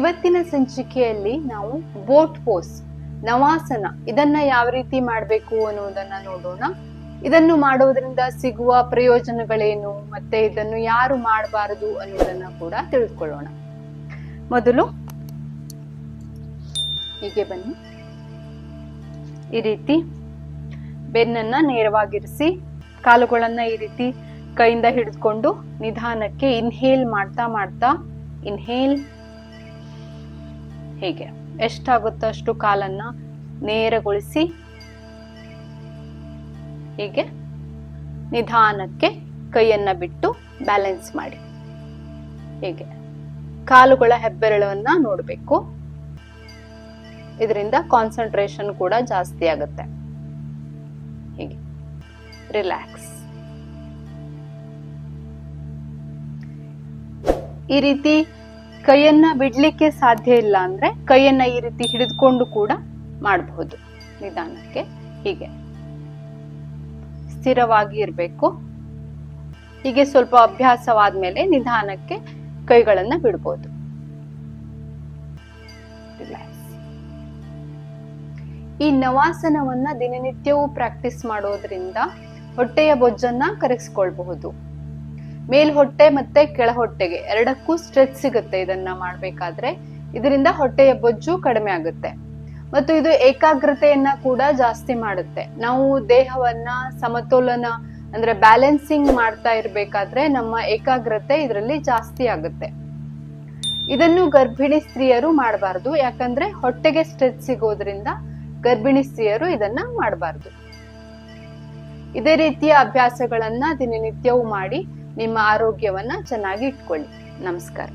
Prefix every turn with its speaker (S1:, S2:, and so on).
S1: ಇವತ್ತಿನ ಸಂಚಿಕೆಯಲ್ಲಿ ನಾವು ಬೋಟ್ ಪೋಸ್ ನವಾಸನ ಇದನ್ನ ಯಾವ ರೀತಿ ಮಾಡಬೇಕು ಅನ್ನೋದನ್ನ ನೋಡೋಣ. ಇದನ್ನು ಮಾಡೋದ್ರಿಂದ ಸಿಗುವ ಪ್ರಯೋಜನಗಳೇನು ಮತ್ತೆ ಇದನ್ನು ಯಾರು ಮಾಡಬಾರದು ಅನ್ನೋದನ್ನ ಕೂಡ ತಿಳಿದುಕೊಳ್ಳೋಣ. ಮೊದಲು ಹೀಗೆ ಬನ್ನಿ, ಈ ರೀತಿ ಬೆನ್ನನ್ನ ನೇರವಾಗಿರಿಸಿ ಕಾಲುಗಳನ್ನ ಈ ರೀತಿ ಕೈಯಿಂದ ಹಿಡಿದುಕೊಂಡು ನಿಧಾನಕ್ಕೆ ಇನ್ಹೇಲ್ ಮಾಡ್ತಾ ಮಾಡ್ತಾ ಇನ್ಹೇಲ್, ಹೀಗೆ ಎಷ್ಟಾಗುತ್ತೋ ಅಷ್ಟು ಕಾಲನ್ನ ನೇರಗೊಳಿಸಿ ಹೀಗೆ ನಿಧಾನಕ್ಕೆ ಕೈಯನ್ನ ಬಿಟ್ಟು ಬ್ಯಾಲೆನ್ಸ್ ಮಾಡಿ. ಹೀಗೆ ಕಾಲುಗಳ ಹೆಬ್ಬೆರಳನ್ನ ನೋಡ್ಬೇಕು, ಇದರಿಂದ ಕಾನ್ಸಂಟ್ರೇಷನ್ ಕೂಡ ಜಾಸ್ತಿ ಆಗುತ್ತೆ. ಹೀಗೆ ರಿಲ್ಯಾಕ್ಸ್. ಈ ರೀತಿ ಕೈಯನ್ನ ಬಿಡ್ಲಿಕ್ಕೆ ಸಾಧ್ಯ ಇಲ್ಲ ಅಂದ್ರೆ ಕೈಯನ್ನ ಈ ರೀತಿ ಹಿಡಿದುಕೊಂಡು ಕೂಡ ಮಾಡಬಹುದು. ನಿಧಾನಕ್ಕೆ ಹೀಗೆ ಸ್ಥಿರವಾಗಿ ಇರಬೇಕು. ಹೀಗೆ ಸ್ವಲ್ಪ ಅಭ್ಯಾಸವಾದ್ಮೇಲೆ ನಿಧಾನಕ್ಕೆ ಕೈಗಳನ್ನ ಬಿಡ್ಬೋದು. ರಿಲ್ಯಾಕ್ಸ್. ಈ ನವಾಸನವನ್ನ ದಿನನಿತ್ಯವೂ ಪ್ರಾಕ್ಟೀಸ್ ಮಾಡೋದ್ರಿಂದ ಹೊಟ್ಟೆಯ ಬೊಜ್ಜನ್ನ ಕರಗಿಸ್ಕೊಳ್ಬಹುದು. ಮೇಲ್ ಹೊಟ್ಟೆ ಮತ್ತೆ ಕೆಳ ಹೊಟ್ಟೆಗೆ ಎರಡಕ್ಕೂ ಸ್ಟ್ರೆಚ್ ಸಿಗುತ್ತೆ ಇದನ್ನ ಮಾಡ್ಬೇಕಾದ್ರೆ. ಇದರಿಂದ ಹೊಟ್ಟೆಯ ಬೊಜ್ಜು ಕಡಿಮೆ ಆಗುತ್ತೆ ಮತ್ತು ಇದು ಏಕಾಗ್ರತೆಯನ್ನ ಕೂಡ ಜಾಸ್ತಿ ಮಾಡುತ್ತೆ. ನಾವು ದೇಹವನ್ನ ಸಮತೋಲನ ಅಂದ್ರೆ ಬ್ಯಾಲೆನ್ಸಿಂಗ್ ಮಾಡ್ತಾ ಇರ್ಬೇಕಾದ್ರೆ ನಮ್ಮ ಏಕಾಗ್ರತೆ ಇದರಲ್ಲಿ ಜಾಸ್ತಿ ಆಗುತ್ತೆ. ಇದನ್ನು ಗರ್ಭಿಣಿ ಸ್ತ್ರೀಯರು ಮಾಡಬಾರ್ದು, ಯಾಕಂದ್ರೆ ಹೊಟ್ಟೆಗೆ ಸ್ಟ್ರೆಚ್ ಸಿಗೋದ್ರಿಂದ ಗರ್ಭಿಣಿ ಸ್ತ್ರೀಯರು ಇದನ್ನ ಮಾಡಬಾರ್ದು. ಇದೇ ರೀತಿಯ ಅಭ್ಯಾಸಗಳನ್ನ ದಿನನಿತ್ಯವೂ ಮಾಡಿ ನಿಮ್ಮ ಆರೋಗ್ಯವನ್ನ ಚೆನ್ನಾಗಿ ಇಟ್ಕೊಳ್ಳಿ. ನಮಸ್ಕಾರ.